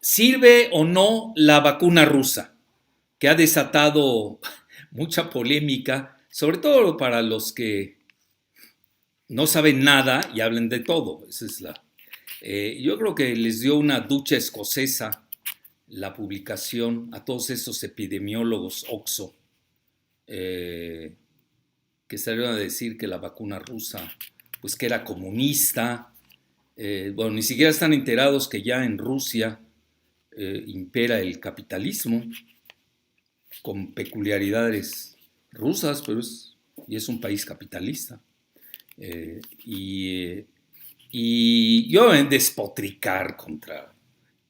¿Sirve o no la vacuna rusa? Que ha desatado mucha polémica, sobre todo para los que no saben nada y hablan de todo. Esa es yo creo que les dio una ducha escocesa la publicación a todos esos epidemiólogos Oxo, eh, que salieron a decir que la vacuna rusa, pues que era comunista. Bueno, ni siquiera están enterados que ya en Rusia impera el capitalismo con peculiaridades rusas, pero y es un país capitalista. Eh, y, y yo en despotricar contra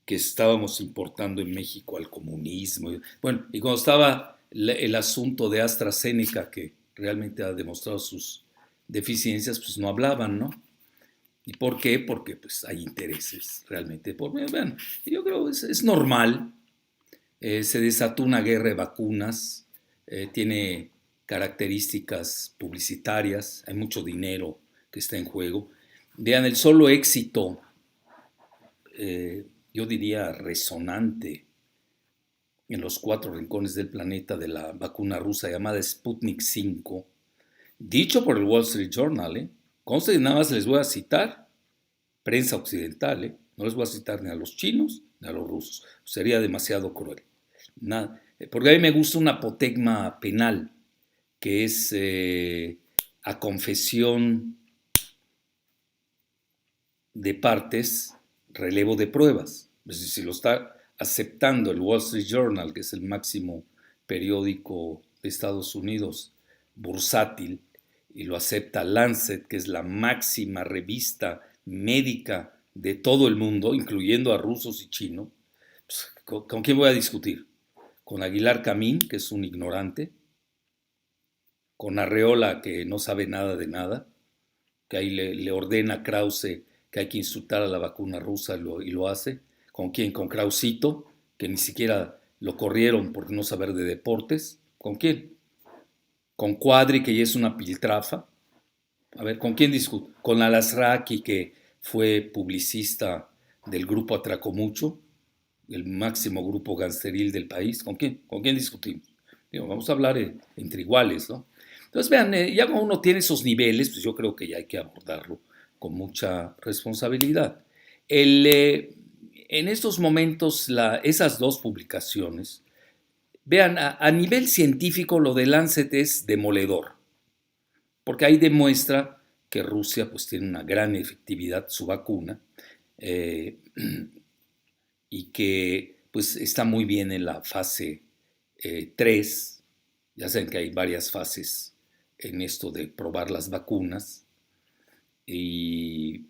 que estábamos importando en México al comunismo. Bueno, y cuando estaba el asunto de AstraZeneca, que realmente ha demostrado sus deficiencias, pues no hablaban, ¿no? ¿Y por qué? Porque pues hay intereses realmente. Bueno, yo creo que es normal. Se desató una guerra de vacunas, tiene características publicitarias, hay mucho dinero que está en juego. Vean, el solo éxito, yo diría resonante, en los cuatro rincones del planeta de la vacuna rusa llamada Sputnik 5, dicho por el Wall Street Journal, conste, nada más les voy a citar prensa occidental, no les voy a citar ni a los chinos ni a los rusos, sería demasiado cruel. Nada, porque a mí me gusta una apotegma penal, que es a confesión de partes, relevo de pruebas. Es decir, si lo está aceptando el Wall Street Journal, que es el máximo periódico de Estados Unidos, bursátil, y lo acepta Lancet, que es la máxima revista médica de todo el mundo, incluyendo a rusos y chinos, pues, ¿con quién voy a discutir? Con Aguilar Camín, que es un ignorante, con Arreola, que no sabe nada de nada, que ahí le ordena a Krause que hay que insultar a la vacuna rusa y lo hace. ¿Con quién? Con Krausito, que ni siquiera lo corrieron por no saber de deportes. ¿Con quién? Con Cuadri, que ya es una piltrafa. A ver, ¿con quién discute? Con Alasraqui, que fue publicista del grupo Atracomucho, el máximo grupo gangsteril del país. ¿Con quién? ¿Con quién discutimos? Digo, vamos a hablar entre iguales, ¿no? Entonces, vean, ya cuando uno tiene esos niveles, pues yo creo que ya hay que abordarlo con mucha responsabilidad. En estos momentos, esas dos publicaciones, vean, a nivel científico lo de Lancet es demoledor, porque ahí demuestra que Rusia pues tiene una gran efectividad su vacuna, eh, y que pues está muy bien en la fase 3. Ya saben que hay varias fases en esto de probar las vacunas. Y,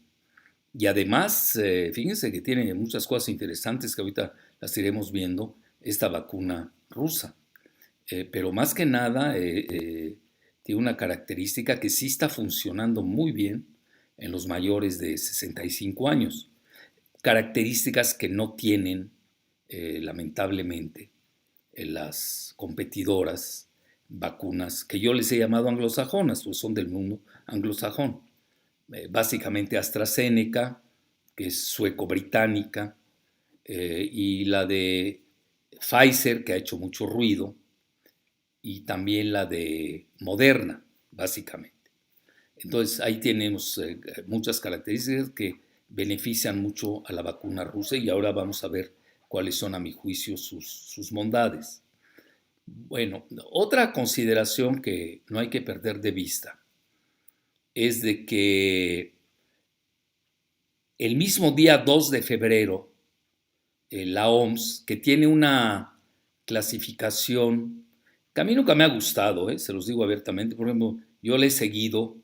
y además, fíjense que tiene muchas cosas interesantes que ahorita las iremos viendo, esta vacuna rusa. Pero más que nada, tiene una característica que sí está funcionando muy bien en los mayores de 65 años. Características que no tienen, lamentablemente, las competidoras vacunas que yo les he llamado anglosajonas, pues son del mundo anglosajón. Básicamente AstraZeneca, que es sueco-británica, y la de Pfizer, que ha hecho mucho ruido, y también la de Moderna, básicamente. Entonces ahí tenemos muchas características que benefician mucho a la vacuna rusa y ahora vamos a ver cuáles son a mi juicio sus bondades. Bueno, otra consideración que no hay que perder de vista es de que el mismo día 2 de febrero, la OMS, que tiene una clasificación que a mí nunca me ha gustado, se los digo abiertamente, por ejemplo, yo la he seguido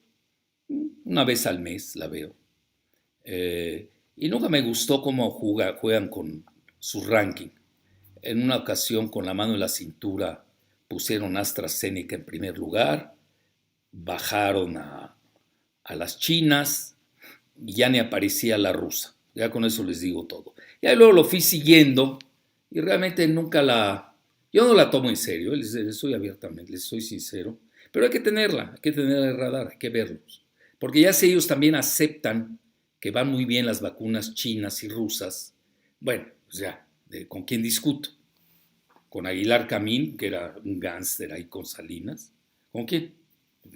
una vez al mes, la veo, y nunca me gustó cómo juegan con su ranking. En una ocasión, con la mano en la cintura, pusieron AstraZeneca en primer lugar, bajaron a las chinas y ya ni aparecía la rusa. Ya con eso les digo todo. Y ahí luego lo fui siguiendo y realmente nunca Yo no la tomo en serio, les soy abiertamente, les soy sincero, pero hay que tenerla en radar, hay que verlos. Porque ya si ellos también aceptan que van muy bien las vacunas chinas y rusas, bueno, pues ya, ¿con quién discuto? ¿Con Aguilar Camín, que era un gángster ahí con Salinas? ¿Con quién?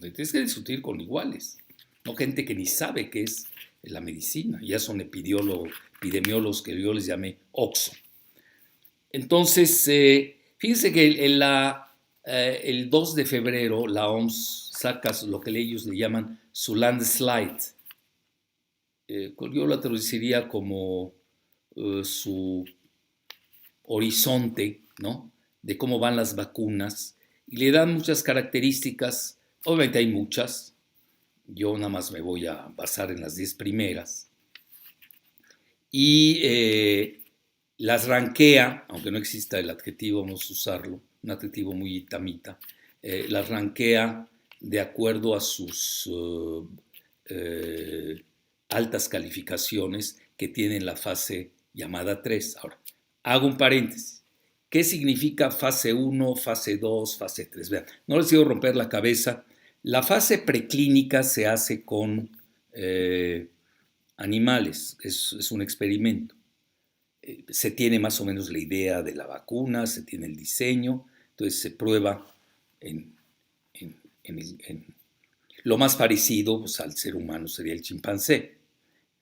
Tienes que discutir con iguales, no gente que ni sabe qué es la medicina, ya son epidemiólogos que yo les llamé OXO. Entonces, fíjense que el 2 de febrero la OMS saca lo que ellos le llaman su landslide. Yo la traduciría como su horizonte, ¿no? De cómo van las vacunas. Y le dan muchas características, obviamente hay muchas, yo nada más me voy a basar en las 10 primeras. Y las ranquea, aunque no exista el adjetivo, vamos a usarlo, un adjetivo muy itamita, las ranquea de acuerdo a sus altas calificaciones que tienen la fase llamada 3. Ahora, hago un paréntesis. ¿Qué significa fase 1, fase 2, fase 3? Vean, no les quiero romper la cabeza. La fase preclínica se hace con animales, es un experimento. Se tiene más o menos la idea de la vacuna, se tiene el diseño, entonces se prueba en, en lo más parecido pues, al ser humano sería el chimpancé.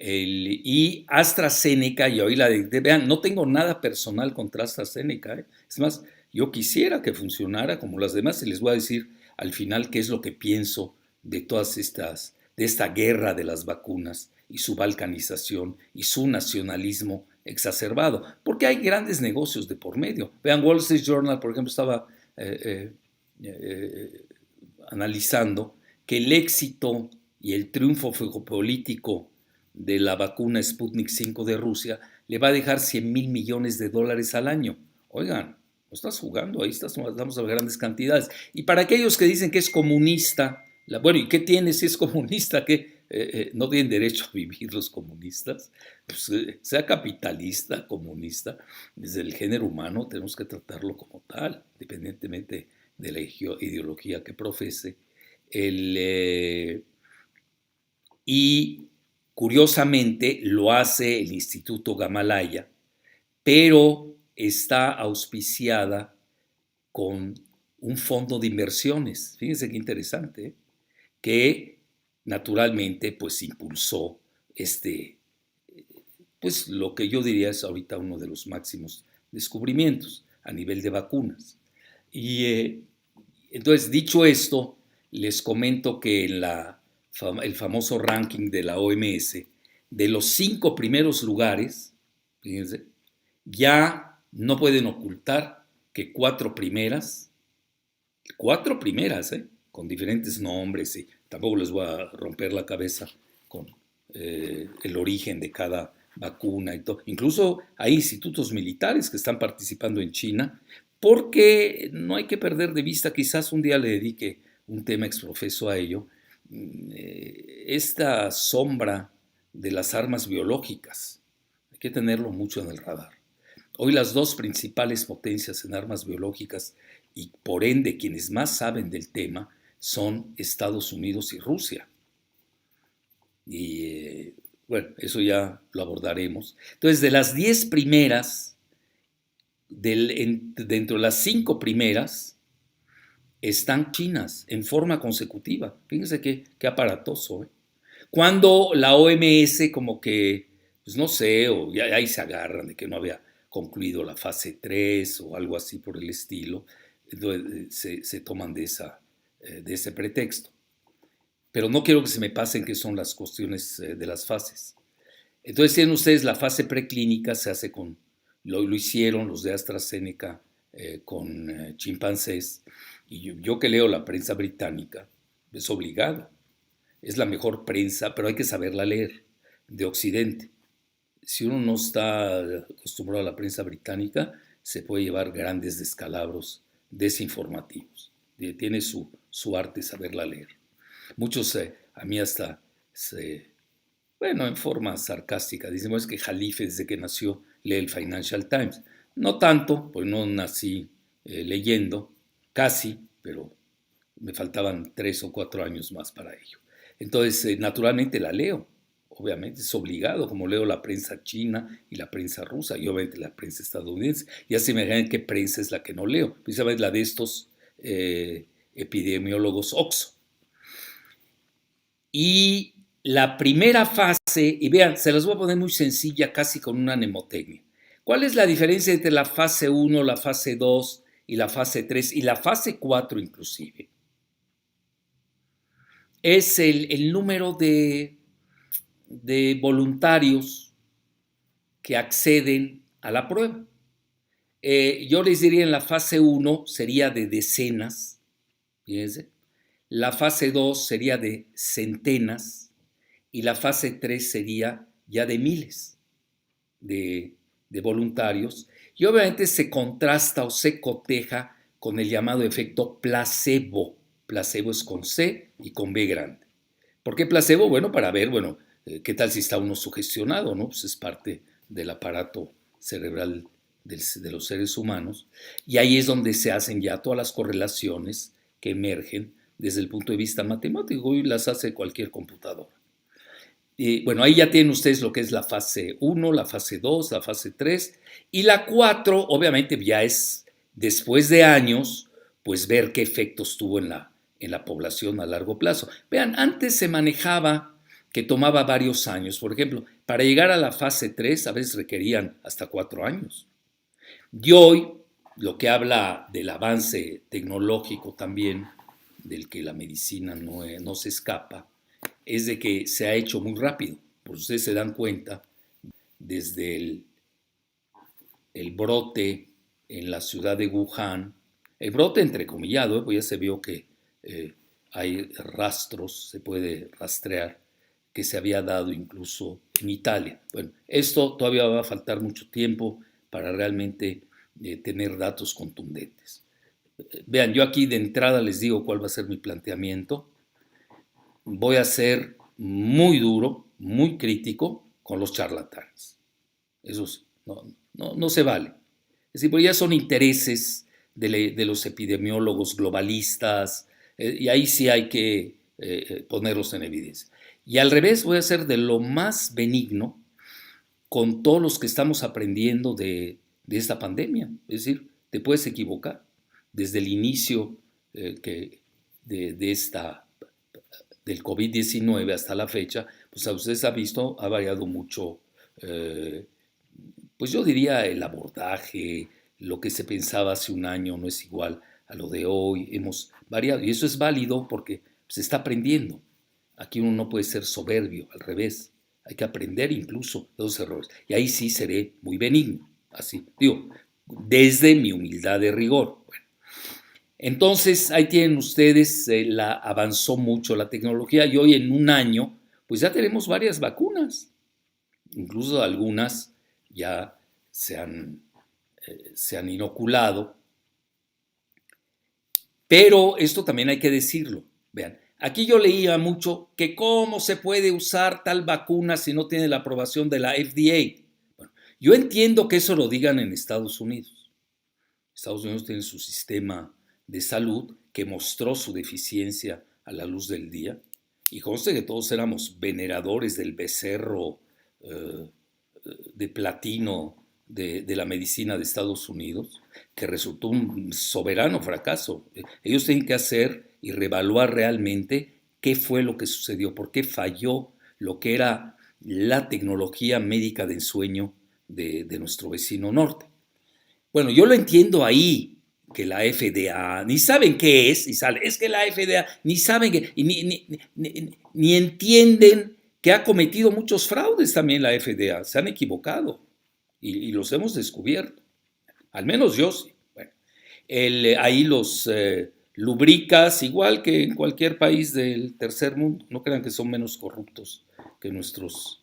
Y AstraZeneca, y hoy vean, no tengo nada personal contra AstraZeneca, es más, yo quisiera que funcionara como las demás y les voy a decir al final qué es lo que pienso de todas estas, de esta guerra de las vacunas y su balcanización y su nacionalismo exacerbado, porque hay grandes negocios de por medio. Vean, Wall Street Journal, por ejemplo, estaba analizando que el éxito y el triunfo geopolítico de la vacuna Sputnik 5 de Rusia le va a dejar 100 mil millones de dólares al año. Oigan, no estás jugando, ahí estamos a grandes cantidades. Y para aquellos que dicen que es comunista, bueno, ¿y qué tiene si es comunista? ¿Qué? ¿No tienen derecho a vivir los comunistas? Pues, sea capitalista, comunista, desde el género humano tenemos que tratarlo como tal, independientemente de la ideología que profese. Y curiosamente lo hace el Instituto Gamalaya, pero está auspiciada con un fondo de inversiones. Fíjense qué interesante, que naturalmente pues impulsó pues lo que yo diría es ahorita uno de los máximos descubrimientos a nivel de vacunas. Y entonces, dicho esto, les comento que en el famoso ranking de la OMS, de los 5 primeros lugares, fíjense, ya no pueden ocultar que 4 primeras, con diferentes nombres, y tampoco les voy a romper la cabeza con el origen de cada vacuna y todo. Incluso hay institutos militares que están participando en China, porque no hay que perder de vista, quizás un día le dedique un tema exprofeso a ello, esta sombra de las armas biológicas. Hay que tenerlo mucho en el radar. Hoy las 2 principales potencias en armas biológicas y por ende quienes más saben del tema son Estados Unidos y Rusia. Y bueno, eso ya lo abordaremos. Entonces, de las 10 primeras, dentro de las 5 primeras, están chinas en forma consecutiva. Fíjense qué aparatoso. Cuando la OMS como que, pues no sé, o ya ahí se agarran de que no había concluido la fase 3 o algo así por el estilo, entonces se toman de ese pretexto. Pero no quiero que se me pasen qué son las cuestiones de las fases. Entonces tienen ustedes la fase preclínica, se hace lo hicieron los de AstraZeneca con chimpancés, y yo que leo la prensa británica, es obligado, es la mejor prensa, pero hay que saberla leer, de Occidente. Si uno no está acostumbrado a la prensa británica, se puede llevar grandes descalabros desinformativos. Tiene su arte saberla leer. Muchos a mí hasta, bueno, en forma sarcástica, dicen, bueno, es que Jalife desde que nació lee el Financial Times. No tanto, pues no nací leyendo, casi, pero me faltaban 3 o 4 años más para ello. Entonces, naturalmente la leo, obviamente es obligado, como leo la prensa china y la prensa rusa, y obviamente la prensa estadounidense. Ya se me imaginan qué prensa es la que no leo, precisamente la de estos epidemiólogos Oxford. Y la primera fase, y vean, se las voy a poner muy sencilla, casi con una mnemotecnia. ¿Cuál es la diferencia entre la fase 1, la fase 2 y la fase 3 y la fase 4 inclusive? Es el número de voluntarios que acceden a la prueba. Yo les diría en la fase 1 sería de decenas, fíjense. La fase 2 sería de centenas y la fase 3 sería ya de miles de voluntarios. Y obviamente se contrasta o se coteja con el llamado efecto placebo. Placebo es con C y con B grande. ¿Por qué placebo? Bueno, para ver, bueno, qué tal si está uno sugestionado, ¿no? Pues es parte del aparato cerebral de los seres humanos. Y ahí es donde se hacen ya todas las correlaciones que emergen desde el punto de vista matemático y las hace cualquier computadora. Bueno, ahí ya tienen ustedes lo que es la fase 1, la fase 2, la fase 3 y la 4, obviamente ya es después de años, pues ver qué efectos tuvo en la población a largo plazo. Vean, antes se manejaba que tomaba varios años. Por ejemplo, para llegar a la fase 3 a veces requerían hasta 4 años. Y hoy, lo que habla del avance tecnológico también, del que la medicina no se escapa, es de que se ha hecho muy rápido. Pues ustedes se dan cuenta, desde el brote en la ciudad de Wuhan, el brote entrecomillado, pues ya se vio que hay rastros, se puede rastrear, que se había dado incluso en Italia. Bueno, esto todavía va a faltar mucho tiempo para realmente tener datos contundentes. Vean, yo aquí de entrada les digo cuál va a ser mi planteamiento. Voy a ser muy duro, muy crítico con los charlatanes. Eso no se vale. Es decir, porque ya son intereses de los epidemiólogos globalistas, y ahí sí hay que ponerlos en evidencia. Y al revés, voy a ser de lo más benigno con todos los que estamos aprendiendo de esta pandemia. Es decir, te puedes equivocar. Desde el inicio de esta del COVID-19 hasta la fecha, pues a ustedes ha visto, ha variado mucho, pues yo diría el abordaje, lo que se pensaba hace un año no es igual a lo de hoy, hemos variado y eso es válido porque se está aprendiendo. Aquí uno no puede ser soberbio, al revés, hay que aprender incluso de los errores y ahí sí seré muy benigno, así, digo, desde mi humildad de rigor. Bueno, entonces, ahí tienen ustedes, avanzó mucho la tecnología y hoy en un año, pues ya tenemos varias vacunas. Incluso algunas ya se han inoculado. Pero esto también hay que decirlo. Vean, aquí yo leía mucho que cómo se puede usar tal vacuna si no tiene la aprobación de la FDA. Bueno, yo entiendo que eso lo digan en Estados Unidos. Estados Unidos tiene su sistema de salud que mostró su deficiencia a la luz del día. Y conste que todos éramos veneradores del becerro de platino de la medicina de Estados Unidos, que resultó un soberano fracaso. Ellos tienen que hacer y reevaluar realmente qué fue lo que sucedió, por qué falló lo que era la tecnología médica de ensueño de nuestro vecino norte. Bueno, yo lo entiendo ahí, que la FDA, ni saben qué es, y sale, es que la FDA, ni saben que, ni entienden que ha cometido muchos fraudes también la FDA, se han equivocado y los hemos descubierto, al menos yo sí. Bueno, ahí los lubricas, igual que en cualquier país del tercer mundo, no crean que son menos corruptos que nuestros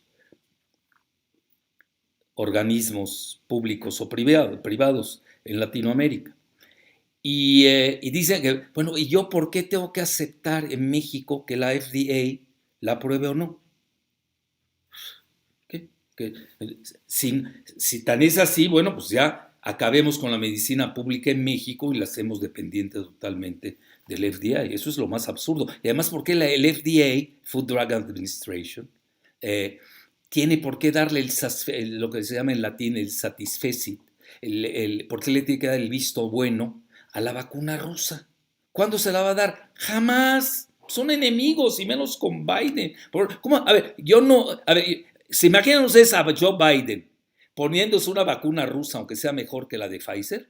organismos públicos o privados en Latinoamérica. Y dicen que, bueno, ¿y yo por qué tengo que aceptar en México que la FDA la apruebe o no? ¿Qué? Si tan es así, bueno, pues ya acabemos con la medicina pública en México y la hacemos dependiente totalmente del FDA. Eso es lo más absurdo. Y además, ¿por qué el FDA, Food Drug Administration, eh, tiene por qué darle lo que se llama en latín el satisfecit? ¿Por qué le tiene que dar el visto bueno a la vacuna rusa? ¿Cuándo se la va a dar? Jamás. Son enemigos, y menos con Biden. ¿Cómo? A ver, yo no. A ver, ¿se imaginan ustedes a Joe Biden poniéndose una vacuna rusa, aunque sea mejor que la de Pfizer?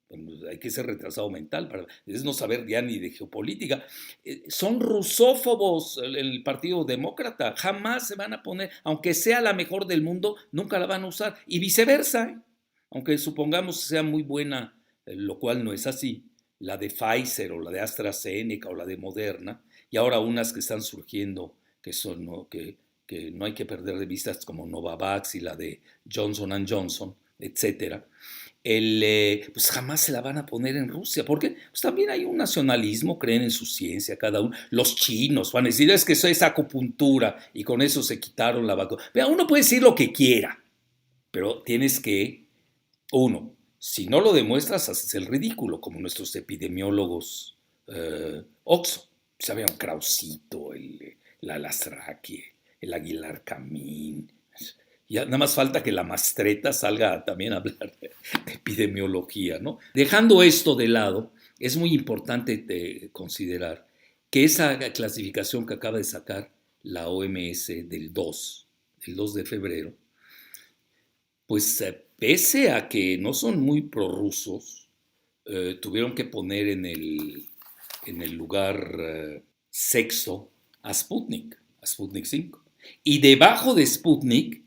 Pues hay que ser retrasado mental para es no saber ya ni de geopolítica. Son rusófobos el Partido Demócrata. Jamás se van a poner, aunque sea la mejor del mundo, nunca la van a usar. Y viceversa, ¿eh? Aunque supongamos que sea muy buena, lo cual no es así, la de Pfizer o la de AstraZeneca o la de Moderna, y ahora unas que están surgiendo que son, ¿no? Que no hay que perder de vista, como Novavax y la de Johnson Johnson, etcétera. Pues jamás se la van a poner en Rusia, porque pues también hay un nacionalismo, creen en su ciencia cada uno. Los chinos van a decir, es que eso es acupuntura, y con eso se quitaron la vacuna. Mira, uno puede decir lo que quiera, pero tienes que, uno, si no lo demuestras, haces el ridículo, como nuestros epidemiólogos Oxo. Sabía un Krausito, la Lasraquie, el Aguilar Camín. Ya nada más falta que la Mastreta salga también a hablar de epidemiología, ¿no? Dejando esto de lado, es muy importante considerar que esa clasificación que acaba de sacar la OMS el 2 de febrero, pues pese a que no son muy prorrusos, tuvieron que poner en el lugar sexto a Sputnik 5. Y debajo de Sputnik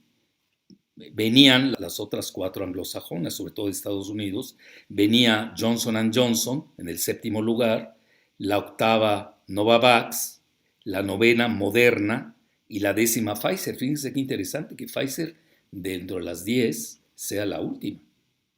venían las otras 4 anglosajonas, sobre todo de Estados Unidos. Venía Johnson Johnson en el 7º lugar, la 8ª Novavax, la 9ª Moderna y la 10ª Pfizer. Fíjense qué interesante que Pfizer, dentro de las 10, sea la última.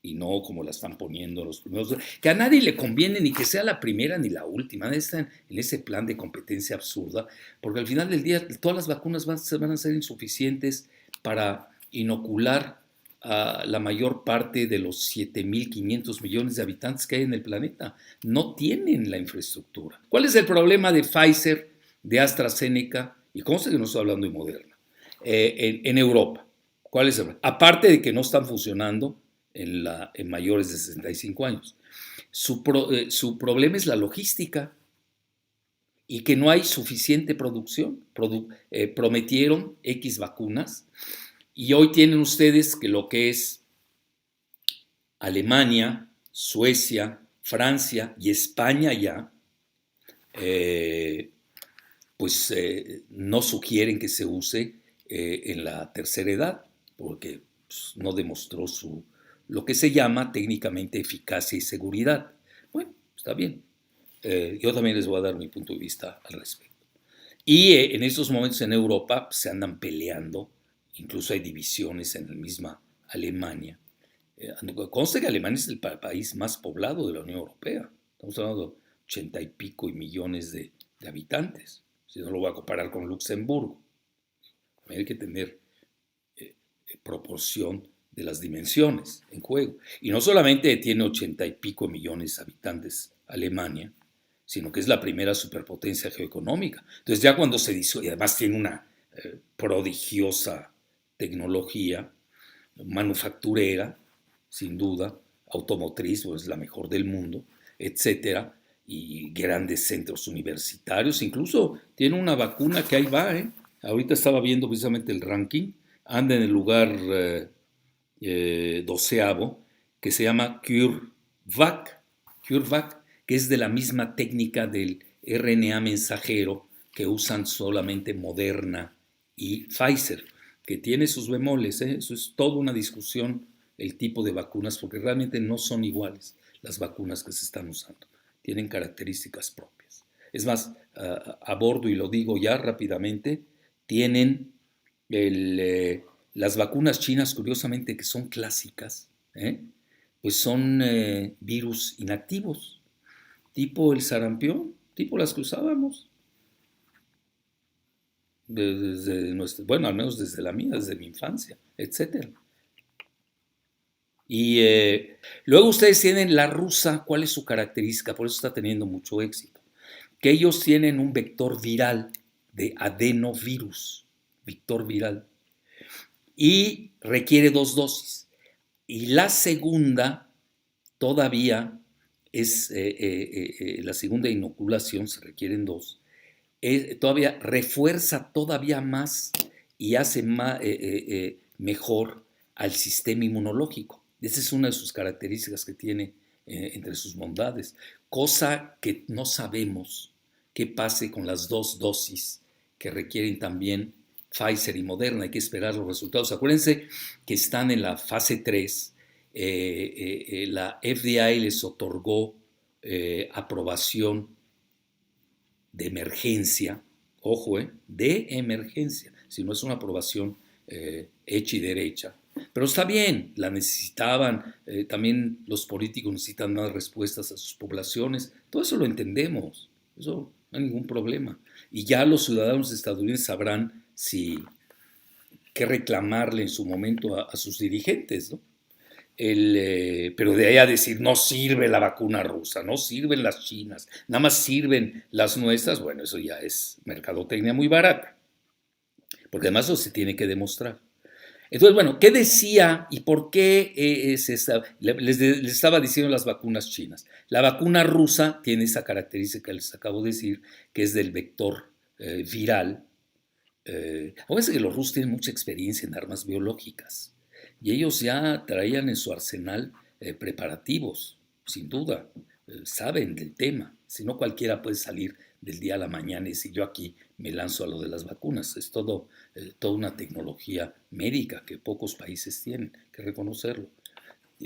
Y no como la están poniendo los primeros. Que a nadie le conviene ni que sea la primera ni la última. Están en ese plan de competencia absurda, porque al final del día todas las vacunas van a ser insuficientes para inocular a la mayor parte de los 7.500 millones de habitantes que hay en el planeta. No tienen la infraestructura. ¿Cuál es el problema de Pfizer, de AstraZeneca? Y conste que no estoy hablando de Moderna. En Europa. ¿Cuál es el problema? Aparte de que no están funcionando en mayores de 65 años. Su problema es la logística y que no hay suficiente producción. Prometieron X vacunas y hoy tienen ustedes que lo que es Alemania, Suecia, Francia y España ya, no sugieren que se use en la tercera edad, porque pues, no demostró lo que se llama técnicamente eficacia y seguridad. Bueno, está bien. Yo también les voy a dar mi punto de vista al respecto. Y en estos momentos en Europa se andan peleando, incluso hay divisiones en la misma Alemania. Conste que Alemania es el país más poblado de la Unión Europea. Estamos hablando de 80 y pico millones de habitantes. Si no lo voy a comparar con Luxemburgo. Hay que tener proporción de las dimensiones en juego. Y no solamente tiene 80 y pico millones de habitantes Alemania, sino que es la primera superpotencia geoeconómica. Entonces ya cuando se disuelve, y además tiene una prodigiosa tecnología manufacturera, sin duda, automotriz, pues es la mejor del mundo, etcétera, y grandes centros universitarios, incluso tiene una vacuna que ahí va, ¿eh? Ahorita estaba viendo precisamente el ranking, anda en el lugar 12º, que se llama CureVac, que es de la misma técnica del RNA mensajero que usan solamente Moderna y Pfizer, que tiene sus bemoles, ¿eh? Eso es toda una discusión, el tipo de vacunas, porque realmente no son iguales las vacunas que se están usando, tienen características propias. Es más, abordo y lo digo ya rápidamente, tienen las vacunas chinas, curiosamente, que son clásicas, pues son virus inactivos, tipo el sarampión, tipo las que usábamos. Bueno, al menos desde la mía, desde mi infancia, etcétera. Y luego ustedes tienen la rusa. ¿Cuál es su característica? Por eso está teniendo mucho éxito. Que ellos tienen un vector viral de adenovirus, vector viral, y requiere 2 dosis. Y la segunda todavía es, la segunda inoculación, se requieren 2, todavía refuerza todavía más y hace mejor al sistema inmunológico. Esa es una de sus características que tiene entre sus bondades, cosa que no sabemos qué pase con las 2 dosis que requieren también Pfizer y Moderna. Hay que esperar los resultados. Acuérdense que están en la fase 3. La FDA les otorgó aprobación de emergencia, ojo, de emergencia, si no es una aprobación hecha y derecha. Pero está bien, la necesitaban, también los políticos necesitan más respuestas a sus poblaciones, todo eso lo entendemos, eso no hay ningún problema. Y ya los ciudadanos estadounidenses sabrán si qué reclamarle en su momento a sus dirigentes, ¿no? Pero de ahí a decir no sirve la vacuna rusa, no sirven las chinas, nada más sirven las nuestras, bueno, eso ya es mercadotecnia muy barata, porque además eso se tiene que demostrar. Entonces, bueno, ¿qué decía y por qué les estaba diciendo las vacunas chinas? La vacuna rusa tiene esa característica que les acabo de decir, que es del vector viral. Acuérdense que los rusos tienen mucha experiencia en armas biológicas y ellos ya traían en su arsenal preparativos, sin duda, saben del tema. Si no, cualquiera puede salir del día a la mañana y decir yo aquí me lanzo a lo de las vacunas. Es toda una tecnología médica que pocos países tienen, que reconocerlo.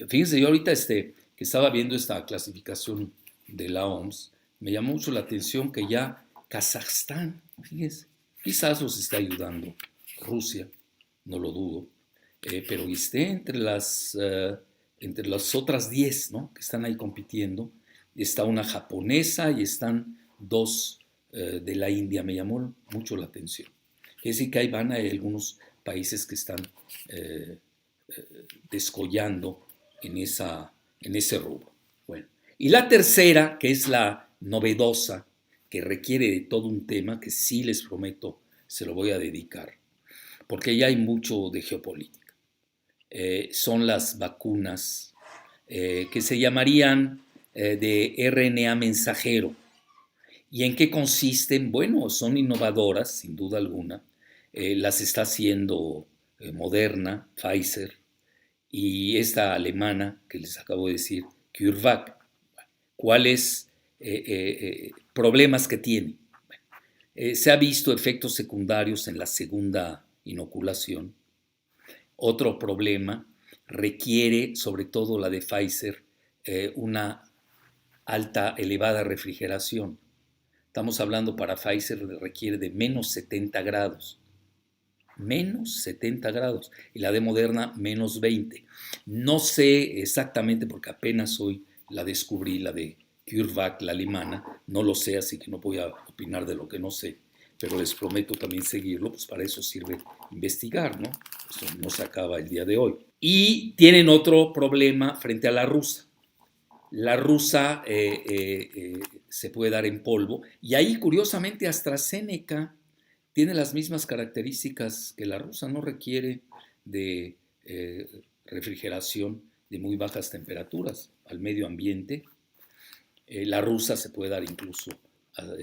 Fíjense, yo ahorita que estaba viendo esta clasificación de la OMS, me llamó mucho la atención que ya Kazajstán, fíjense, quizás los está ayudando Rusia, no lo dudo, pero esté entre las otras 10, ¿no?, que están ahí compitiendo. Está una japonesa y están 2 de la India. Me llamó mucho la atención. Es decir, que ahí hay algunos países que están descollando en ese rubro. Bueno, y la tercera, que es la novedosa, que requiere de todo un tema que sí les prometo se lo voy a dedicar, porque ya hay mucho de geopolítica. Son las vacunas que se llamarían de RNA mensajero. ¿Y en qué consisten? Bueno, son innovadoras, sin duda alguna. Las está haciendo Moderna, Pfizer, y esta alemana que les acabo de decir, CureVac. ¿Cuáles problemas que tiene? Se ha visto efectos secundarios en la segunda inoculación. Otro problema, requiere, sobre todo la de Pfizer, una alta, elevada refrigeración. Estamos hablando para Pfizer requiere de menos 70 grados. Menos 70 grados. Y la de Moderna, menos 20. No sé exactamente porque apenas hoy la descubrí, la de CureVac, la alemana. No lo sé, así que no voy a opinar de lo que no sé. Pero les prometo también seguirlo, pues para eso sirve investigar, ¿no? Eso no se acaba el día de hoy. Y tienen otro problema frente a la rusa. La rusa se puede dar en polvo y ahí curiosamente AstraZeneca tiene las mismas características que la rusa, no requiere de refrigeración de muy bajas temperaturas al medio ambiente. La rusa se puede dar incluso,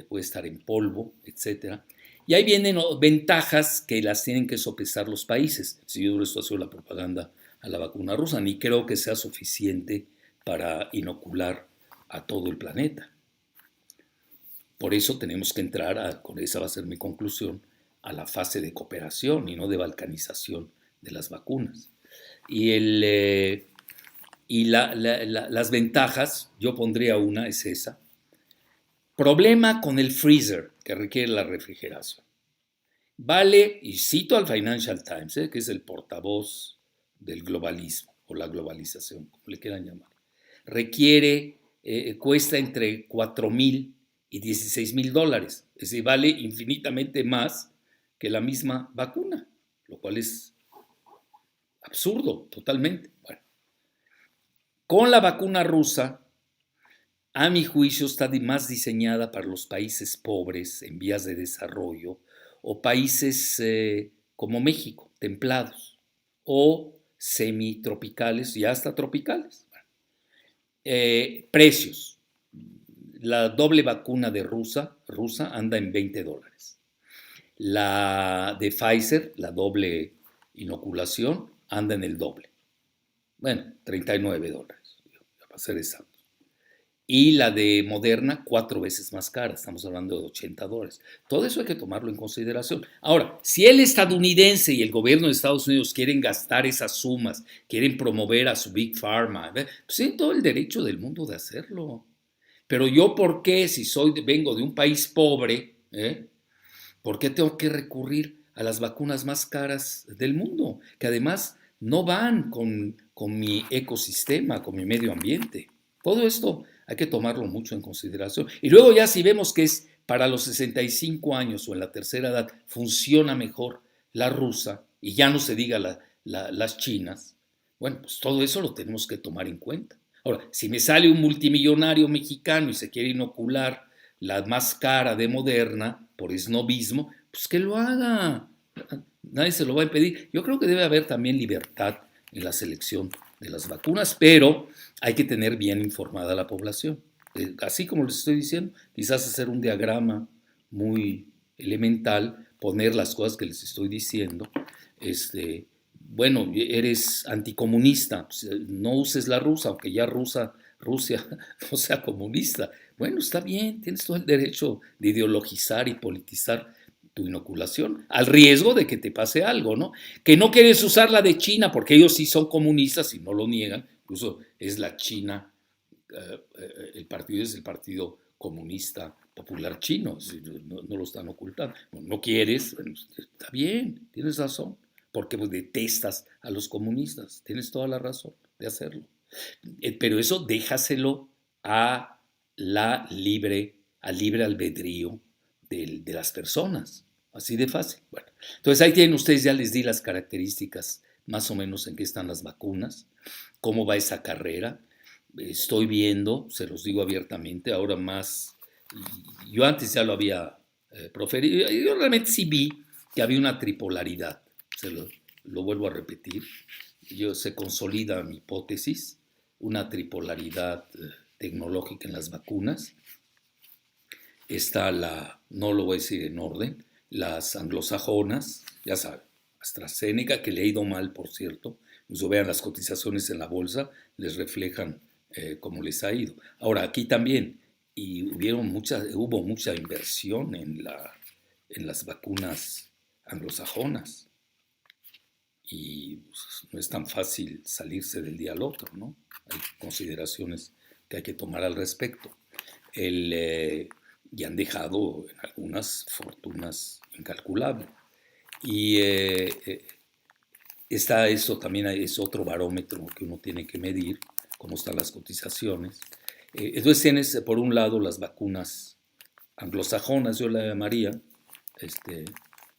puede estar en polvo, etc. Y ahí vienen ventajas que las tienen que sopesar los países. Si yo esto ha sido la propaganda a la vacuna rusa, ni creo que sea suficiente para inocular a todo el planeta. Por eso tenemos que entrar, con esa va a ser mi conclusión, a la fase de cooperación y no de balcanización de las vacunas. Y las ventajas, yo pondría una, es esa. Problema con el freezer, que requiere la refrigeración. Vale, y cito al Financial Times, que es el portavoz del globalismo o la globalización, como le quieran llamar. Cuesta entre 4,000 y 16,000 dólares. Es decir, vale infinitamente más que la misma vacuna, lo cual es absurdo totalmente. Bueno, Con la vacuna rusa, a mi juicio, está más diseñada para los países pobres en vías de desarrollo o países como México, templados, o semitropicales y hasta tropicales. Precios. La doble vacuna de rusa anda en $20. La de Pfizer, la doble inoculación, anda en el doble. Bueno, $39, para ser exacto. Y la de Moderna, 4 veces más cara, estamos hablando de $80. Todo eso hay que tomarlo en consideración. Ahora, si el estadounidense y el gobierno de Estados Unidos quieren gastar esas sumas, quieren promover a su Big Pharma, pues tienen todo el derecho del mundo de hacerlo. Pero yo, ¿por qué, si vengo de un país pobre, por qué tengo que recurrir a las vacunas más caras del mundo? Que además no van con mi ecosistema, con mi medio ambiente. Todo esto hay que tomarlo mucho en consideración. Y luego ya si vemos que es para los 65 años o en la tercera edad, funciona mejor la rusa, y ya no se diga las chinas, bueno, pues todo eso lo tenemos que tomar en cuenta. Ahora, si me sale un multimillonario mexicano y se quiere inocular la más cara de Moderna por esnobismo, pues que lo haga. Nadie se lo va a impedir. Yo creo que debe haber también libertad en la selección de las vacunas, pero hay que tener bien informada a la población. Así como les estoy diciendo, quizás hacer un diagrama muy elemental, poner las cosas que les estoy diciendo. Bueno, eres anticomunista, pues, no uses la rusa, aunque ya Rusia no sea comunista. Bueno, está bien, tienes todo el derecho de ideologizar y politizar tu inoculación, al riesgo de que te pase algo, ¿no? Que no quieres usar la de China, porque ellos sí son comunistas y no lo niegan, incluso es la China, el partido es el Partido Comunista Popular Chino, no lo están ocultando. No quieres, bueno, está bien, tienes razón, porque pues, detestas a los comunistas, tienes toda la razón de hacerlo. Pero eso déjaselo a al libre albedrío de las personas. Así de fácil. Bueno, entonces ahí tienen ustedes, ya les di las características más o menos en qué están las vacunas, cómo va esa carrera. Estoy viendo, se los digo abiertamente, ahora más, yo antes ya lo había proferido, yo realmente sí vi que había una tripolaridad, lo vuelvo a repetir, se consolida mi hipótesis, una tripolaridad tecnológica en las vacunas. Está no lo voy a decir en orden, las anglosajonas, ya saben, AstraZeneca, que le ha ido mal, por cierto. Incluso vean las cotizaciones en la bolsa, les reflejan cómo les ha ido. Ahora, aquí también, y hubo mucha inversión en las vacunas anglosajonas. Y pues, no es tan fácil salirse del día al otro, ¿no? Hay consideraciones que hay que tomar al respecto. Y han dejado en algunas fortunas incalculables. Y eso también es otro barómetro que uno tiene que medir, cómo están las cotizaciones. Entonces tienes, por un lado, las vacunas anglosajonas, yo la llamaría,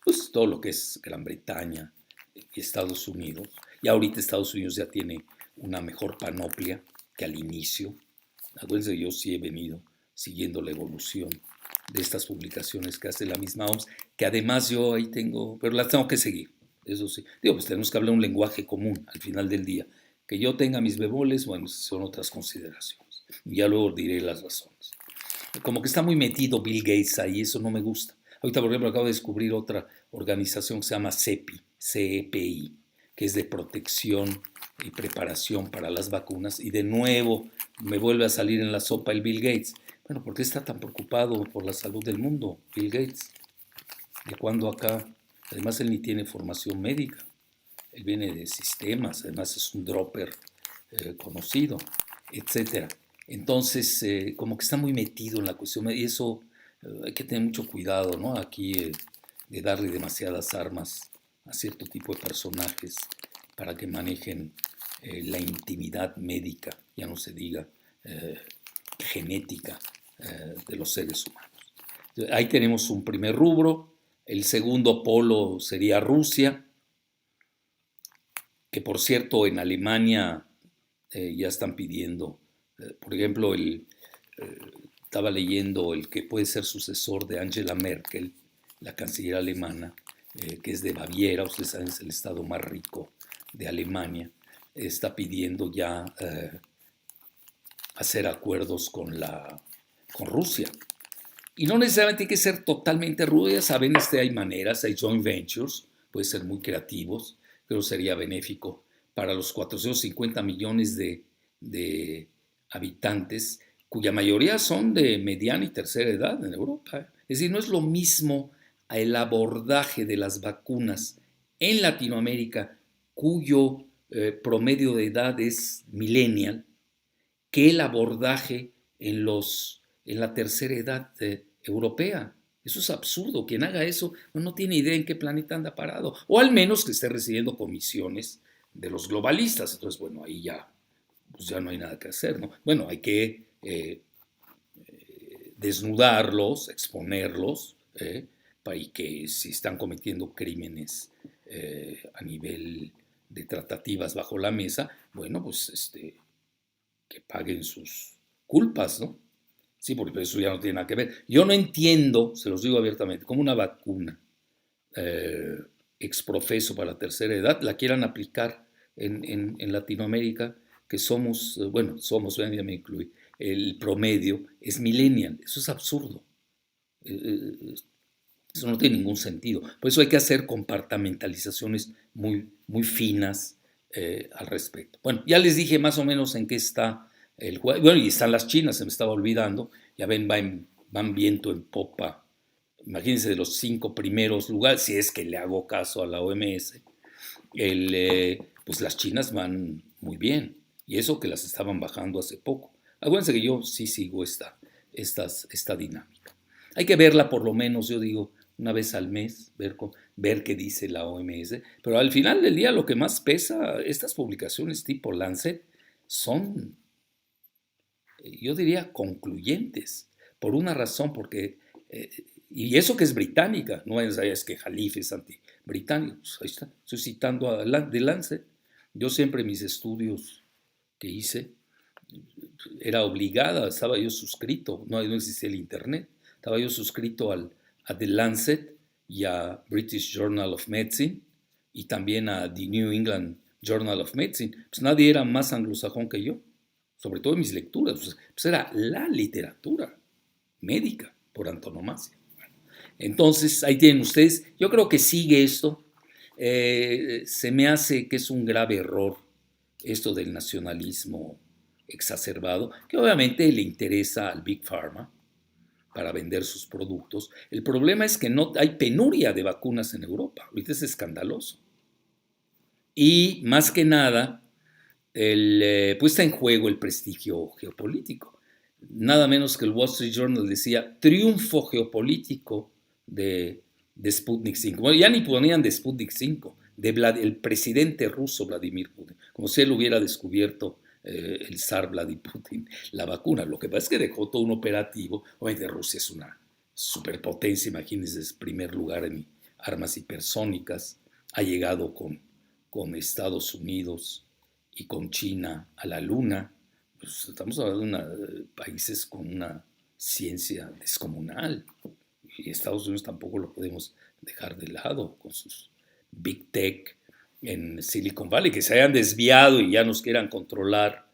pues todo lo que es Gran Bretaña y Estados Unidos. Y ahorita Estados Unidos ya tiene una mejor panoplia que al inicio. Acuérdense que yo sí he venido siguiendo la evolución de estas publicaciones que hace la misma OMS, que además yo ahí tengo, pero las tengo que seguir, eso sí. Digo, pues tenemos que hablar un lenguaje común al final del día. Que yo tenga mis bemoles, bueno, son otras consideraciones. Ya luego diré las razones. Como que está muy metido Bill Gates ahí, eso no me gusta. Ahorita, por ejemplo, acabo de descubrir otra organización que se llama CEPI, que es de protección y preparación para las vacunas, y de nuevo me vuelve a salir en la sopa el Bill Gates. Bueno, ¿por qué está tan preocupado por la salud del mundo, Bill Gates? ¿De cuándo acá? Además, él ni tiene formación médica. Él viene de sistemas, además es un dropper conocido, etcétera. Entonces, como que está muy metido en la cuestión, y eso hay que tener mucho cuidado, ¿no? Aquí de darle demasiadas armas a cierto tipo de personajes para que manejen la intimidad médica, ya no se diga genética de los seres humanos. Entonces, ahí tenemos un primer rubro. El segundo polo sería Rusia, que por cierto en Alemania ya están pidiendo, por ejemplo, estaba leyendo el que puede ser sucesor de Angela Merkel, la canciller alemana, que es de Baviera, ustedes saben, es el estado más rico de Alemania, está pidiendo ya hacer acuerdos con Rusia. Y no necesariamente hay que ser totalmente rudas, saben, hay maneras, hay joint ventures, pueden ser muy creativos, pero sería benéfico para los 450 millones de habitantes, cuya mayoría son de mediana y tercera edad en Europa. Es decir, no es lo mismo el abordaje de las vacunas en Latinoamérica, cuyo promedio de edad es millennial, que el abordaje en la tercera edad europea. Eso es absurdo. Quien haga eso no tiene idea en qué planeta anda parado. O al menos que esté recibiendo comisiones de los globalistas. Entonces, bueno, ahí ya, pues ya no hay nada que hacer, ¿no? Bueno, hay que desnudarlos, exponerlos, y que si están cometiendo crímenes a nivel de tratativas bajo la mesa, bueno, pues que paguen sus culpas, ¿no? Sí, porque eso ya no tiene nada que ver. Yo no entiendo, se los digo abiertamente, cómo una vacuna eh, exprofeso para la tercera edad la quieran aplicar en Latinoamérica, que somos, ya me incluí, el promedio es millennial. Eso es absurdo. Eso no tiene ningún sentido. Por eso hay que hacer compartamentalizaciones muy finas al respecto. Bueno, ya les dije más o menos en qué está el juego. Bueno, y están las chinas, se me estaba olvidando. Ya ven, van viento en popa. Imagínense de los 5 primeros lugares, si es que le hago caso a la OMS, pues las chinas van muy bien. Y eso que las estaban bajando hace poco. Acuérdense que yo sí sigo esta dinámica. Hay que verla por lo menos, yo digo, una vez al mes, ver qué dice la OMS, pero al final del día lo que más pesa, estas publicaciones tipo Lancet, son, yo diría, concluyentes, por una razón, porque, y eso que es británica, no es que Jalife es anti-británico, pues ahí está, estoy citando de Lancet. Yo siempre mis estudios que hice, era obligada, estaba yo suscrito, no existía el internet, estaba yo suscrito a The Lancet y a British Journal of Medicine y también a The New England Journal of Medicine. Pues nadie era más anglosajón que yo, sobre todo en mis lecturas. Pues era la literatura médica por antonomasia. Bueno, entonces, ahí tienen ustedes. Yo creo que sigue esto. Se me hace que es un grave error esto del nacionalismo exacerbado, que obviamente le interesa al Big Pharma para vender sus productos. El problema es que no hay penuria de vacunas en Europa. Ahorita es escandaloso. Y más que nada, pues está en juego el prestigio geopolítico. Nada menos que el Wall Street Journal decía triunfo geopolítico de Sputnik 5. Bueno, ya ni ponían de Sputnik 5, el presidente ruso Vladimir Putin, como si él hubiera descubierto el zar Vladimir Putin la vacuna. Lo que pasa es que dejó todo un operativo. Obviamente Rusia es una superpotencia, imagínense, es primer lugar en armas hipersónicas, ha llegado con Estados Unidos y con China a la Luna. Pues estamos hablando de países con una ciencia descomunal. Y Estados Unidos tampoco lo podemos dejar de lado con sus big tech en Silicon Valley, que se hayan desviado y ya nos quieran controlar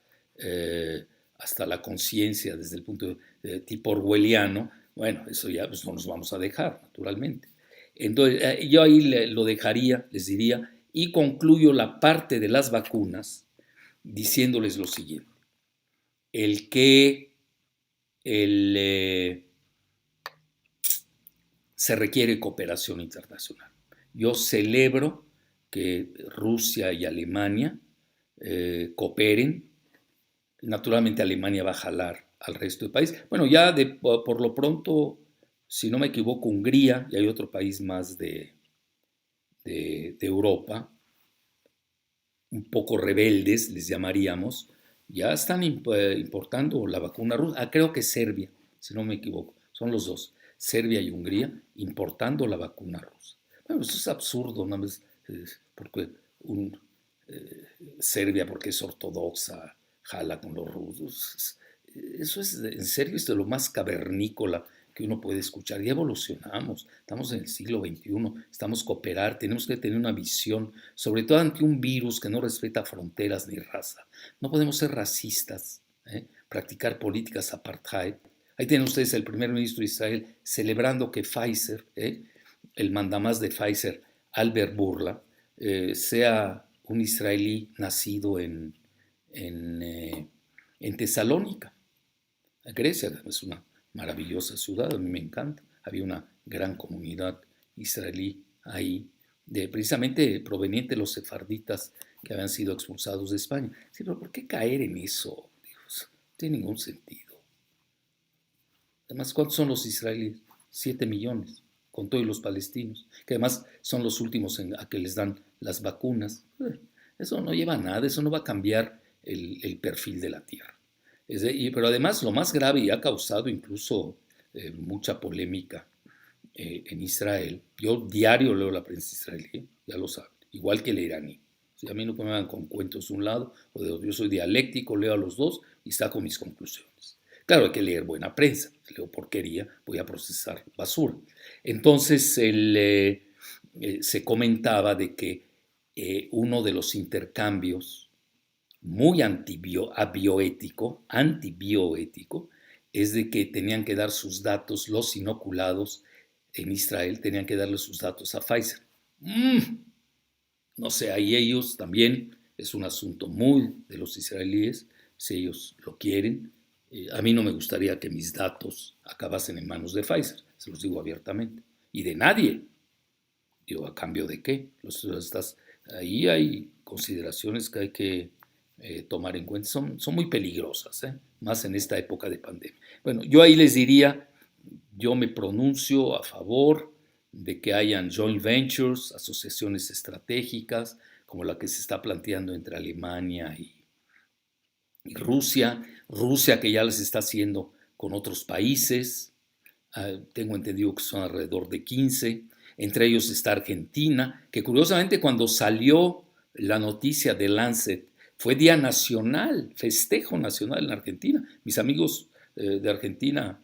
hasta la conciencia desde el punto de tipo orwelliano. Bueno, eso ya pues, no nos vamos a dejar, naturalmente. Entonces, yo ahí lo dejaría, les diría, y concluyo la parte de las vacunas diciéndoles lo siguiente. El que se requiere cooperación internacional. Yo celebro que Rusia y Alemania cooperen. Naturalmente Alemania va a jalar al resto del país. Bueno, ya por lo pronto, si no me equivoco, Hungría y hay otro país más de Europa, un poco rebeldes, les llamaríamos, ya están importando la vacuna rusa. Creo que Serbia, si no me equivoco, son los dos, Serbia y Hungría, importando la vacuna rusa. Bueno, eso es absurdo, ¿no? Porque Serbia porque es ortodoxa, jala con los rusos. Eso es, en serio, es de lo más cavernícola que uno puede escuchar. Ya evolucionamos, estamos en el siglo XXI, estamos cooperar, tenemos que tener una visión, sobre todo ante un virus que no respeta fronteras ni raza. No podemos ser racistas, practicar políticas apartheid. Ahí tienen ustedes el primer ministro de Israel celebrando que Pfizer, el mandamás de Pfizer, Albert Bourla, sea un israelí nacido en Tesalónica, Grecia. Es una maravillosa ciudad, a mí me encanta. Había una gran comunidad israelí ahí, precisamente proveniente de los sefarditas que habían sido expulsados de España. Sí, pero ¿por qué caer en eso? Dios, no tiene ningún sentido. Además, ¿cuántos son los israelíes? 7 millones, con todos los palestinos, que además son los últimos a que les dan las vacunas. Eso no lleva a nada, eso no va a cambiar el perfil de la tierra. Pero además lo más grave, y ha causado incluso mucha polémica en Israel, yo diario leo la prensa israelí, ya lo saben, igual que el iraní. Si a mí no me van con cuentos de un lado o de otro, yo soy dialéctico, leo a los dos y saco mis conclusiones. Claro, hay que leer buena prensa, si leo porquería, voy a procesar basura. Entonces se comentaba de que uno de los intercambios muy antibioético, es de que tenían que dar sus datos, los inoculados en Israel, tenían que darle sus datos a Pfizer. No sé, ahí ellos también, es un asunto muy de los israelíes, si ellos lo quieren. A mí no me gustaría que mis datos acabasen en manos de Pfizer, se los digo abiertamente, y de nadie. Digo, ¿a cambio de qué? Ahí hay consideraciones que hay que tomar en cuenta, son muy peligrosas, más en esta época de pandemia. Bueno, yo ahí les diría, yo me pronuncio a favor de que hayan joint ventures, asociaciones estratégicas, como la que se está planteando entre Alemania y Rusia que ya las está haciendo con otros países, tengo entendido que son alrededor de 15, entre ellos está Argentina, que curiosamente cuando salió la noticia de Lancet fue día nacional, festejo nacional en Argentina. Mis amigos de Argentina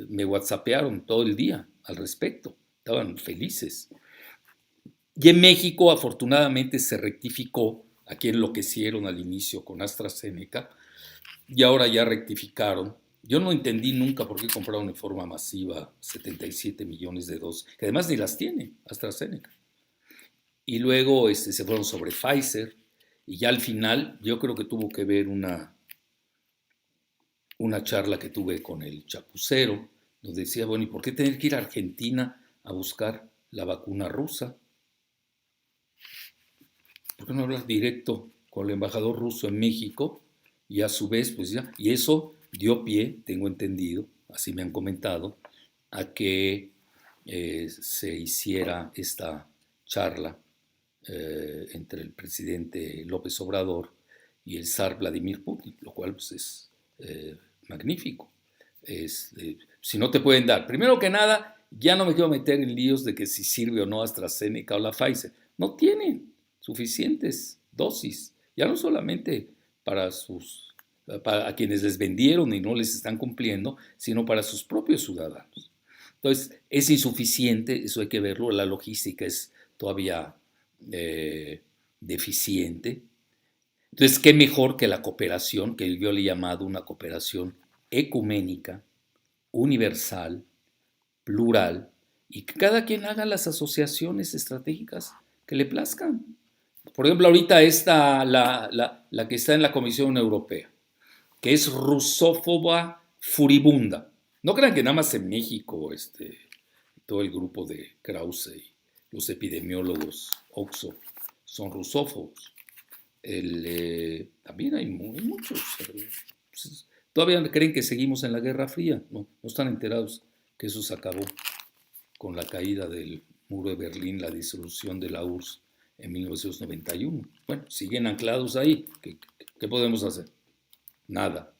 me whatsappearon todo el día al respecto, estaban felices. Y en México afortunadamente se rectificó, aquí enloquecieron al inicio con AstraZeneca y ahora ya rectificaron. Yo no entendí nunca por qué compraron en forma masiva 77 millones de dosis, que además ni las tiene AstraZeneca. Y luego se fueron sobre Pfizer, y ya al final yo creo que tuvo que ver una charla que tuve con el chapucero, donde decía, bueno, ¿y por qué tener que ir a Argentina a buscar la vacuna rusa? ¿Por qué no hablar directo con el embajador ruso en México? Y a su vez, pues ya, y eso dio pie, tengo entendido, así me han comentado, a que se hiciera esta charla entre el presidente López Obrador y el zar Vladimir Putin, lo cual pues, es magnífico. Si no te pueden dar, primero que nada, ya no me quiero meter en líos de que si sirve o no AstraZeneca o la Pfizer. No tienen suficientes dosis, ya no solamente para a quienes les vendieron y no les están cumpliendo, sino para sus propios ciudadanos. Entonces, es insuficiente, eso hay que verlo, la logística es todavía deficiente. Entonces, ¿qué mejor que la cooperación, que yo le he llamado una cooperación ecuménica, universal, plural, y que cada quien haga las asociaciones estratégicas que le plazcan? Por ejemplo, ahorita está la que está en la Comisión Europea, que es rusófoba furibunda. No crean que nada más en México todo el grupo de Krause y los epidemiólogos Oxo son rusófobos. También hay muchos. Todavía creen que seguimos en la Guerra Fría. No están enterados que eso se acabó con la caída del muro de Berlín, la disolución de la URSS en 1991. Bueno, siguen anclados ahí. ¿Qué podemos hacer? Nada.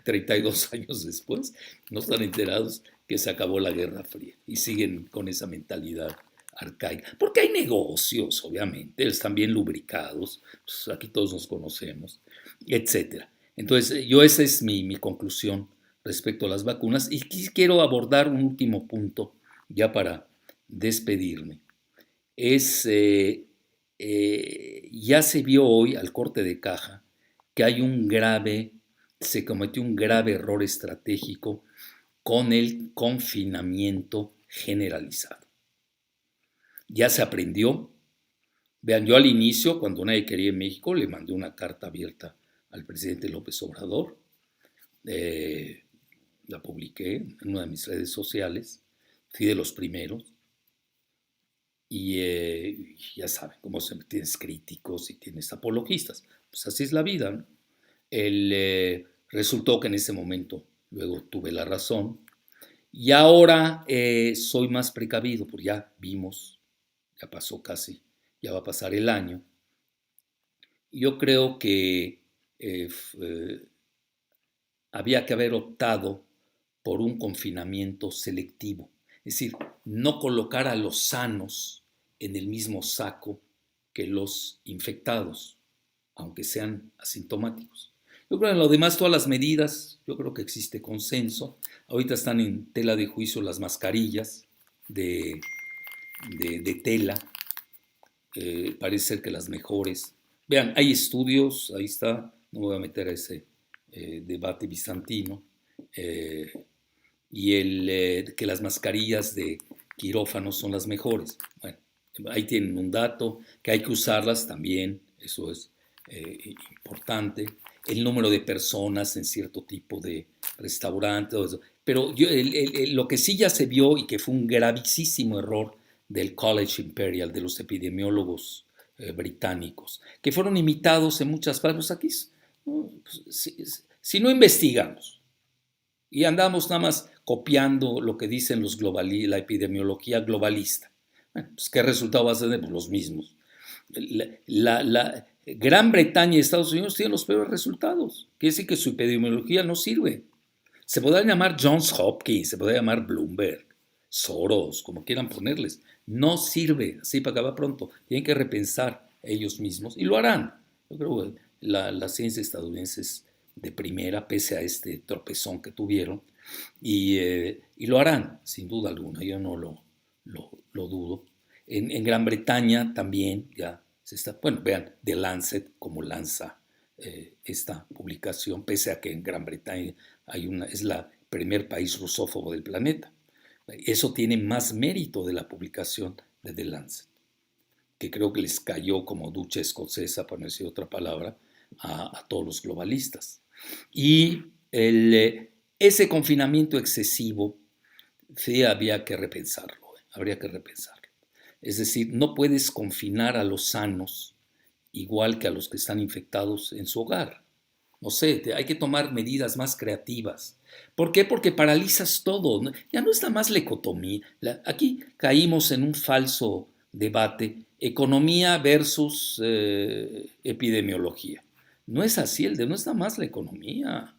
32 años después, no están enterados que se acabó la Guerra Fría y siguen con esa mentalidad arcaica. Porque hay negocios, obviamente, están bien lubricados, pues aquí todos nos conocemos, etcétera. Entonces, esa es mi conclusión respecto a las vacunas y quiero abordar un último punto ya para despedirme. Ya se vio hoy al corte de caja que se cometió un grave error estratégico con el confinamiento generalizado. Ya se aprendió. Vean, yo al inicio, cuando nadie quería en México, le mandé una carta abierta al presidente López Obrador. La publiqué en una de mis redes sociales. Fui de los primeros. Y ya saben, como siempre tienes críticos y tienes apologistas. Pues así es la vida, ¿no? Resultó que en ese momento luego tuve la razón. Y ahora soy más precavido, porque ya vimos, ya pasó casi, ya va a pasar el año. Yo creo que había que haber optado por un confinamiento selectivo, es decir, no colocar a los sanos en el mismo saco que los infectados, aunque sean asintomáticos. Yo creo que en lo demás, todas las medidas, yo creo que existe consenso. Ahorita están en tela de juicio las mascarillas de tela, parece ser que las mejores. Vean, hay estudios, ahí está, no voy a meter a ese debate bizantino, que las mascarillas de quirófano son las mejores. Bueno, ahí tienen un dato, que hay que usarlas también, eso es importante. El número de personas en cierto tipo de restaurante, todo eso. Pero lo que sí ya se vio y que fue un gravísimo error del College Imperial, de los epidemiólogos británicos, que fueron imitados en muchas partes. Aquí, ¿no? Si no investigamos y andamos nada más copiando lo que dicen la epidemiología globalista, bueno, pues ¿qué resultado va a tener? Pues los mismos. La Gran Bretaña y Estados Unidos tienen los peores resultados. Quiere decir que su epidemiología no sirve. Se podrá llamar Johns Hopkins, se podrá llamar Bloomberg, Soros, como quieran ponerles. No sirve, así para acabar pronto. Tienen que repensar ellos mismos y lo harán. Yo creo que la ciencia estadounidense es de primera, pese a este tropezón que tuvieron, y lo harán, sin duda alguna. Yo no lo dudo. En Gran Bretaña también ya se está, bueno, vean, The Lancet como lanza esta publicación, pese a que en Gran Bretaña es el primer país rusófobo del planeta. Eso tiene más mérito de la publicación de The Lancet, que creo que les cayó como ducha escocesa, por no decir otra palabra, a todos los globalistas. Y ese confinamiento excesivo, sí, habría que repensarlo. Es decir, no puedes confinar a los sanos igual que a los que están infectados en su hogar. No sé, hay que tomar medidas más creativas. ¿Por qué? Porque paralizas todo. Ya no está más la economía. Aquí caímos en un falso debate, economía versus epidemiología. No es así, no está más la economía.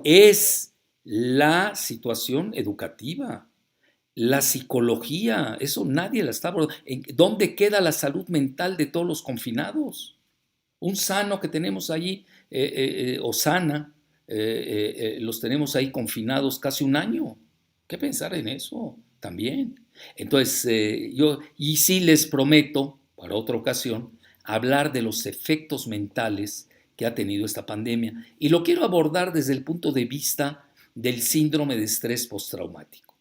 Es la situación educativa, la psicología, eso nadie la está abordando. ¿Dónde queda la salud mental de todos los confinados? Un sano que tenemos allí, o sana, los tenemos ahí confinados casi un año. ¿Qué pensar en eso también? Entonces, y sí les prometo, para otra ocasión, hablar de los efectos mentales que ha tenido esta pandemia. Y lo quiero abordar desde el punto de vista del síndrome de estrés postraumático,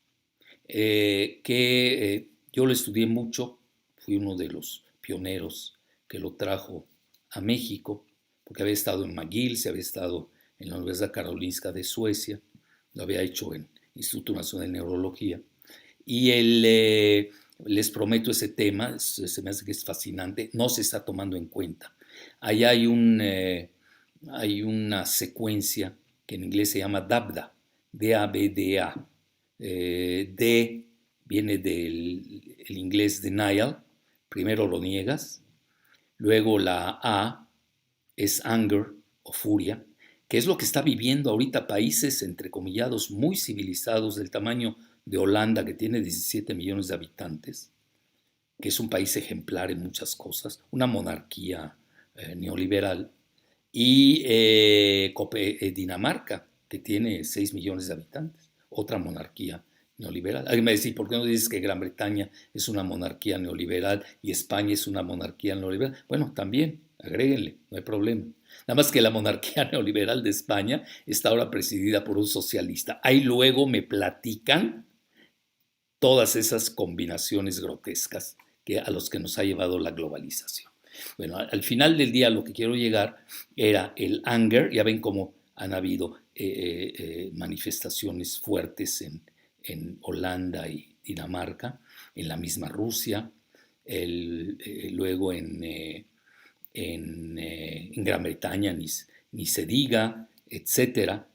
que yo lo estudié mucho, fui uno de los pioneros que lo trajo a México, porque había estado en McGill, se había estado en la Universidad Karolinska de Suecia, lo había hecho en Instituto Nacional de Neurología, y les prometo ese tema, se me hace que es fascinante, no se está tomando en cuenta. Ahí hay una secuencia que en inglés se llama DABDA, D-A-B-D-A. D viene del inglés denial, primero lo niegas, luego la A es anger o furia, que es lo que está viviendo ahorita países, entrecomillados, muy civilizados, del tamaño de Holanda, que tiene 17 millones de habitantes, que es un país ejemplar en muchas cosas, una monarquía neoliberal, y Dinamarca, que tiene 6 millones de habitantes, otra monarquía neoliberal. Alguien me dice, ¿por qué no dices que Gran Bretaña es una monarquía neoliberal y España es una monarquía neoliberal? Bueno, también, agréguenle, no hay problema. Nada más que la monarquía neoliberal de España está ahora presidida por un socialista. Ahí luego me platican todas esas combinaciones grotescas a los que nos ha llevado la globalización. Bueno, al final del día lo que quiero llegar era el anger. Ya ven cómo han habido manifestaciones fuertes en Holanda y Dinamarca, en la misma Rusia, luego en Gran Bretaña ni se diga, etcétera.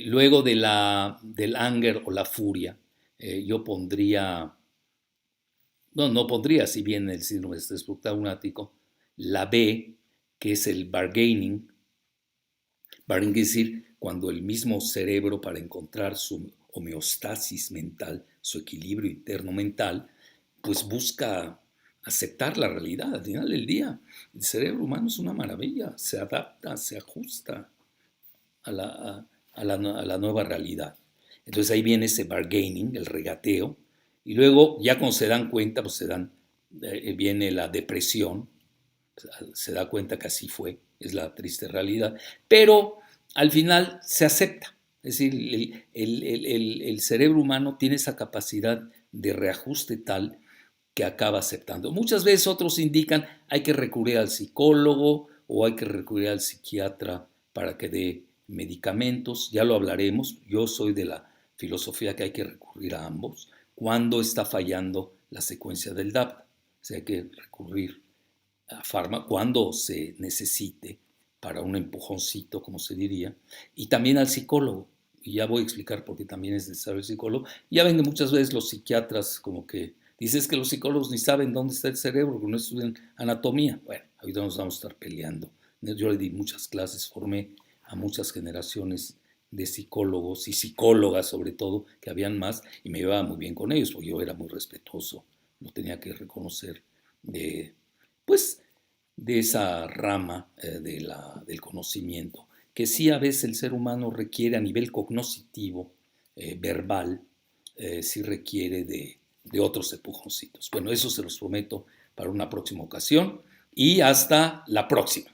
Luego del anger o la furia, yo pondría, no pondría, si bien el síndrome de estrés traumático, la B, que es el bargaining. Bargaining es decir, cuando el mismo cerebro, para encontrar su homeostasis mental, su equilibrio interno mental, pues busca aceptar la realidad. Al final del día, el cerebro humano es una maravilla, se adapta, se ajusta a la nueva realidad. Entonces ahí viene ese bargaining, el regateo, y luego ya cuando se dan cuenta, pues viene la depresión, se da cuenta que así fue, es la triste realidad, pero al final se acepta. Es decir, el cerebro humano tiene esa capacidad de reajuste tal que acaba aceptando. Muchas veces otros indican hay que recurrir al psicólogo o hay que recurrir al psiquiatra para que dé medicamentos, ya lo hablaremos. Yo soy de la filosofía que hay que recurrir a ambos cuando está fallando la secuencia del DAPT. O sea, hay que recurrir a fármaco cuando se necesite para un empujoncito, como se diría, y también al psicólogo. Y ya voy a explicar por qué también es necesario el psicólogo. Ya ven que muchas veces los psiquiatras como que dices que los psicólogos ni saben dónde está el cerebro, porque no estudian anatomía. Bueno, ahorita nos vamos a estar peleando. Yo le di muchas clases, formé a muchas generaciones de psicólogos y psicólogas sobre todo, que habían más, y me llevaba muy bien con ellos, porque yo era muy respetuoso, lo tenía que reconocer pues, de esa rama del conocimiento, que sí a veces el ser humano requiere a nivel cognoscitivo, verbal, sí requiere de otros empujoncitos. Bueno, eso se los prometo para una próxima ocasión y hasta la próxima.